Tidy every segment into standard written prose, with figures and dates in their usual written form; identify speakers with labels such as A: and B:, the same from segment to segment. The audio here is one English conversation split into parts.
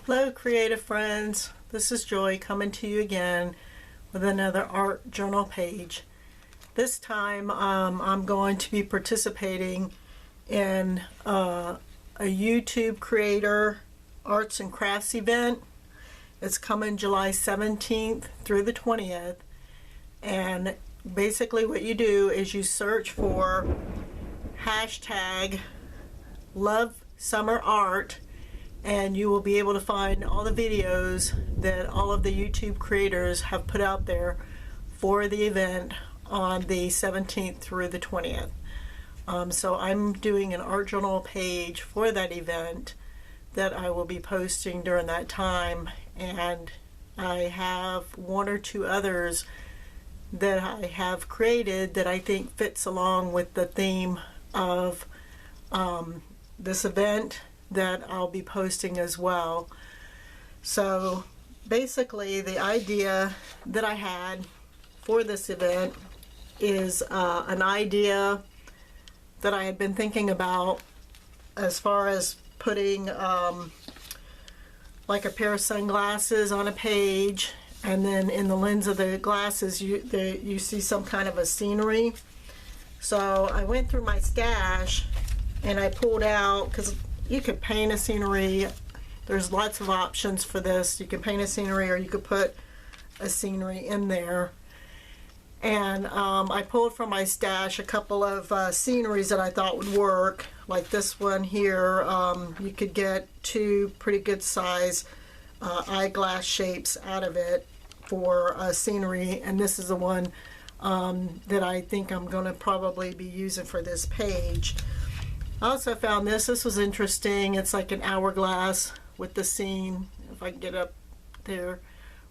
A: Hello creative friends, this is Joy coming to you again with another art journal page. This time I'm going to be participating in a YouTube creator arts and crafts event. It's coming July 17th through the 20th, and basically what you do is you search for hashtag lovesummerart, and you will be able to find all the videos that all of the YouTube creators have put out there for the event on the 17th through the 20th. So I'm doing an art journal page for that event that I will be posting during that time, and I have one or two others that I have created that I think fits along with the theme of this event that I'll be posting as well. So basically the idea that I had for this event is an idea that I had been thinking about as far as putting like a pair of sunglasses on a page, and then in the lens of the glasses you see some kind of a scenery. So I went through my stash and I pulled out, because you could paint a scenery. There's lots of options for this. You can paint a scenery, or you could put a scenery in there. And I pulled from my stash a couple of sceneries that I thought would work. Like this one here, you could get two pretty good size eyeglass shapes out of it for a scenery. And this is the one that I think I'm going to probably be using for this page. I also found this was interesting. It's like an hourglass with the scene, if I can get up there,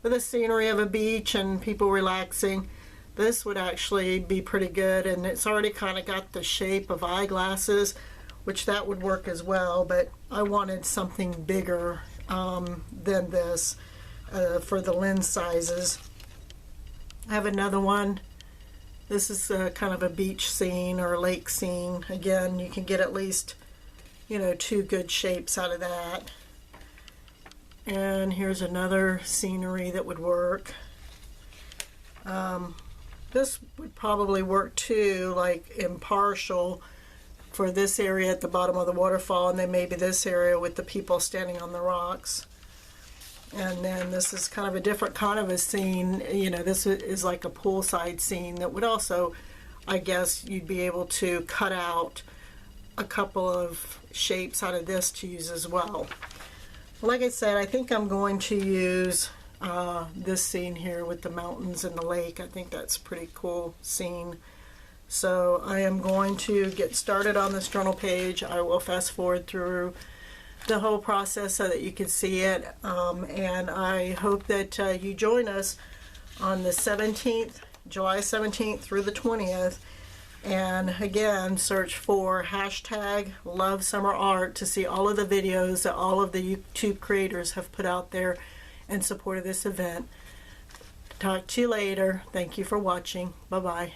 A: with a scenery of a beach and people relaxing. This would actually be pretty good, and it's already kind of got the shape of eyeglasses, which that would work as well, but I wanted something bigger than this for the lens sizes. I have another one. This is kind of a beach scene or a lake scene. Again, you can get at least, two good shapes out of that. And here's another scenery that would work. This would probably work too, like impartial for this area at the bottom of the waterfall, and then maybe this area with the people standing on the rocks. And then this is kind of a different kind of a scene. This is like a poolside scene that would also, I guess, you'd be able to cut out a couple of shapes out of this to use as well. Like I said, I think I'm going to use this scene here with the mountains and the lake. I think that's a pretty cool scene. So I am going to get started on this journal page. I will fast forward through the whole process so that you can see it, and I hope that you join us on the 17th, July 17th through the 20th, and again search for hashtag lovesummerart to see all of the videos that all of the YouTube creators have put out there in support of this event. Talk to you later. Thank you for watching. Bye-bye.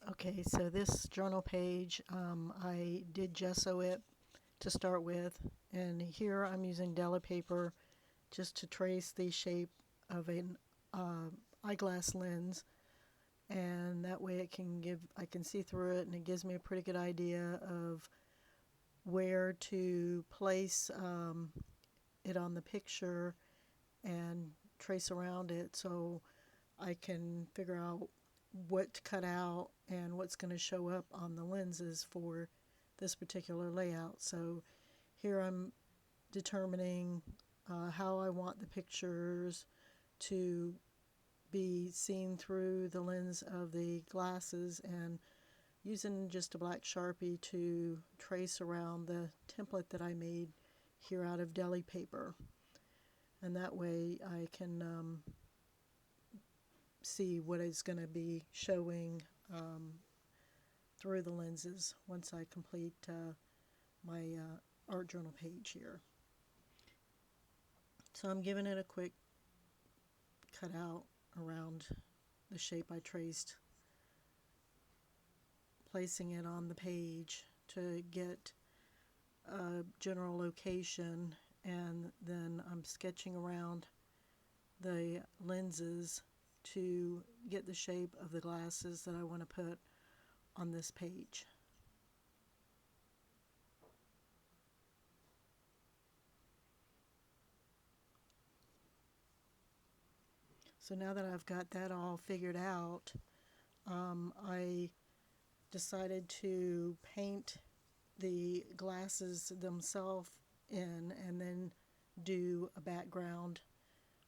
A: Okay, so this journal page, I did gesso it to start with, and here I'm using deli paper just to trace the shape of an eyeglass lens, and that way I can see through it, and it gives me a pretty good idea of where to place it on the picture and trace around it, so I can figure out what to cut out and what's going to show up on the lenses for this particular layout. So here I'm determining how I want the pictures to be seen through the lens of the glasses, and using just a black Sharpie to trace around the template that I made here out of deli paper. And that way I can see what is going to be showing through the lenses once I complete my art journal page here. So I'm giving it a quick cut out around the shape I traced, placing it on the page to get a general location, and then I'm sketching around the lenses to get the shape of the glasses that I want to put on this page. So now that I've got that all figured out, I decided to paint the glasses themselves in and then do a background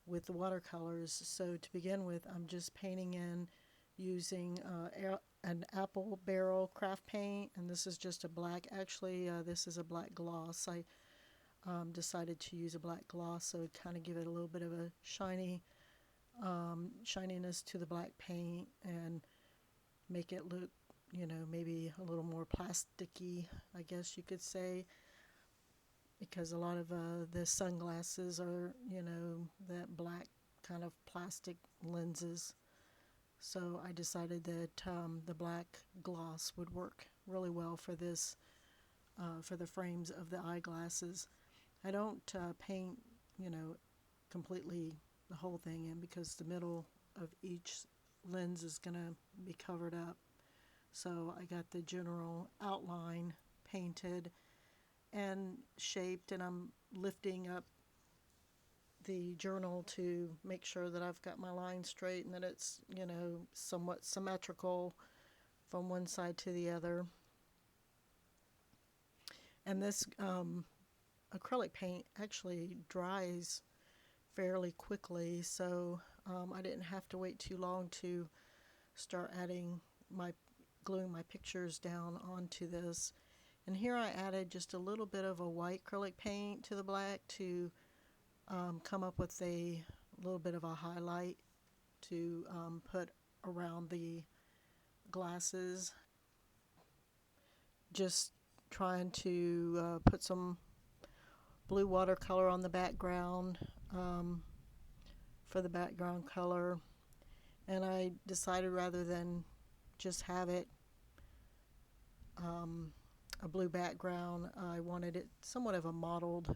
A: with the watercolors. So to begin with, I'm just painting in using an apple barrel craft paint, and this is just a black. Actually, this is a black gloss. I decided to use a black gloss, so kind of give it a little bit of a shininess to the black paint and make it look, maybe a little more plasticky, I guess you could say, because a lot of the sunglasses are, that black kind of plastic lenses. So I decided that the black gloss would work really well for this, for the frames of the eyeglasses. I don't paint, completely the whole thing in, because the middle of each lens is going to be covered up. So I got the general outline painted and shaped, and I'm lifting up the journal to make sure that I've got my line straight and that it's, somewhat symmetrical from one side to the other. And this acrylic paint actually dries fairly quickly, so I didn't have to wait too long to start gluing my pictures down onto this. And here I added just a little bit of a white acrylic paint to the black to come up with a little bit of a highlight to put around the glasses. Just trying to put some blue watercolor on the background for the background color. And I decided, rather than just have it a blue background, I wanted it somewhat of a mottled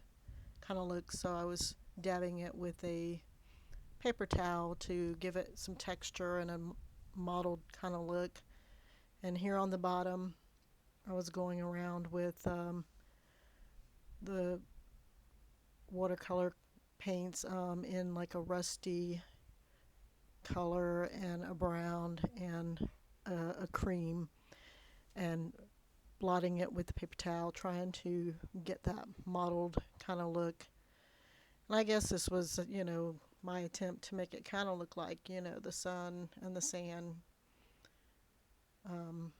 A: kind of look, so I was dabbing it with a paper towel to give it some texture and a mottled kind of look. And here on the bottom, I was going around with the watercolor paints in like a rusty color and a brown and a cream, and blotting it with the paper towel, trying to get that mottled kind of look. And I guess this was, my attempt to make it kind of look like, the sun and the sand, kind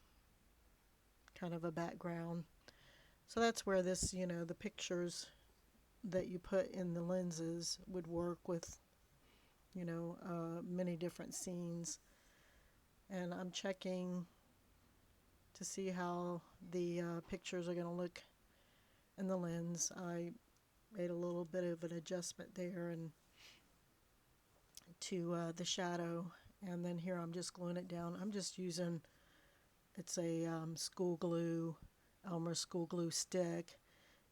A: of a background. So that's where this, the pictures that you put in the lenses would work with, many different scenes. And I'm checking to see how the pictures are going to look in the lens. I made a little bit of an adjustment there and to the shadow, and then here I'm just gluing it down. I'm just using, it's a school glue, Elmer school glue stick.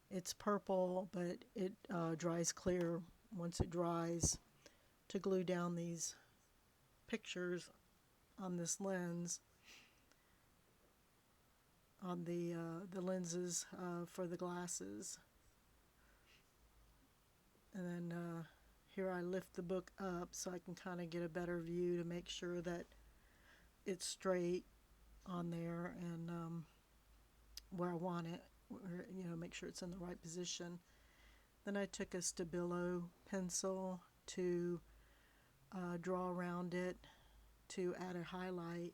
A: It's purple, but it dries clear once it dries, to glue down these pictures on this lens, on the lenses for the glasses. And then here I lift the book up so I can kind of get a better view to make sure that it's straight on there and where I want it, make sure it's in the right position. Then I took a Stabilo pencil to draw around it to add a highlight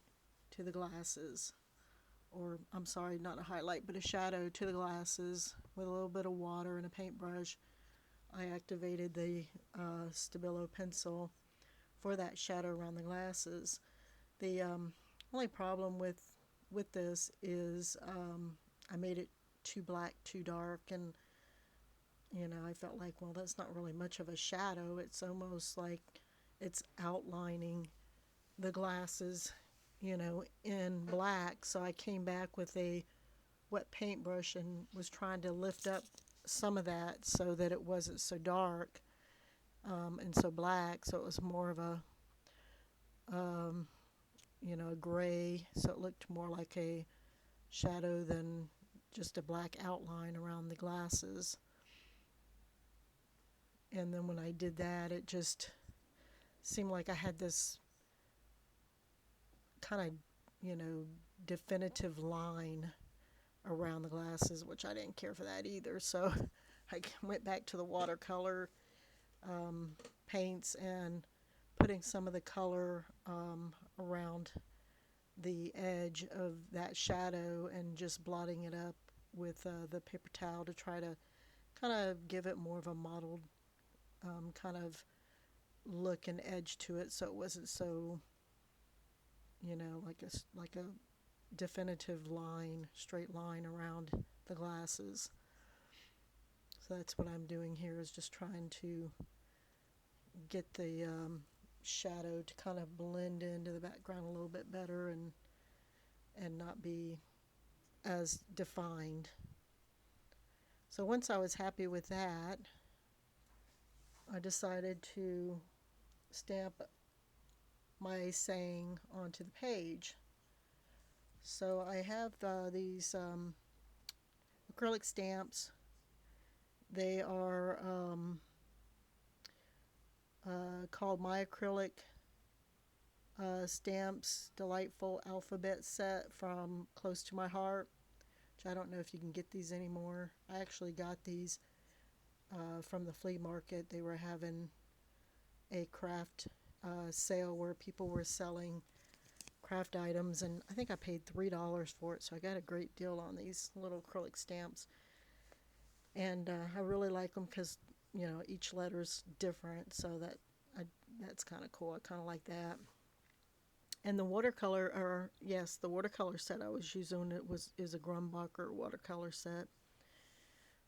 A: to the glasses. Or, I'm sorry, not a highlight, but a shadow to the glasses with a little bit of water and a paintbrush. I activated the Stabilo pencil for that shadow around the glasses. The only problem with this is I made it too black, too dark, and I felt like, well, that's not really much of a shadow. It's almost like it's outlining the glasses, in black. So I came back with a wet paintbrush and was trying to lift up some of that so that it wasn't so dark and so black, so it was more of a a gray, so it looked more like a shadow than just a black outline around the glasses. And then when I did that, it just seemed like I had this kind of, definitive line around the glasses, which I didn't care for that either. So I went back to the watercolor paints and putting some of the color around the edge of that shadow and just blotting it up with the paper towel to try to kind of give it more of a mottled kind of look and edge to it, so it wasn't so like a definitive line, straight line around the glasses. So that's what I'm doing here, is just trying to get the shadow to kind of blend into the background a little bit better and not be as defined. So once I was happy with that, I decided to stamp my saying onto the page. So I have these acrylic stamps. They are called My Acrylic Stamps Delightful Alphabet Set from Close to My Heart, which I don't know if you can get these anymore. I actually got these from the flea market. They were having a craft sale where people were selling craft items, and I think I paid $3 for it, so I got a great deal on these little acrylic stamps. And I really like them because each letter's different, so that's kind of cool. I kind of like that. And the the watercolor set I was using is a Grumbacher watercolor set.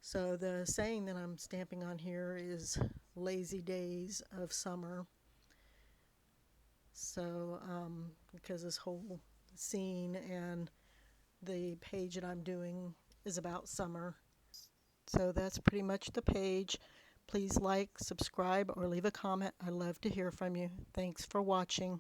A: So the saying that I'm stamping on here is Lazy Dayz of Summer. So because this whole scene and the page that I'm doing is about summer. So that's pretty much the page. Please like, subscribe, or leave a comment. I love to hear from you. Thanks for watching.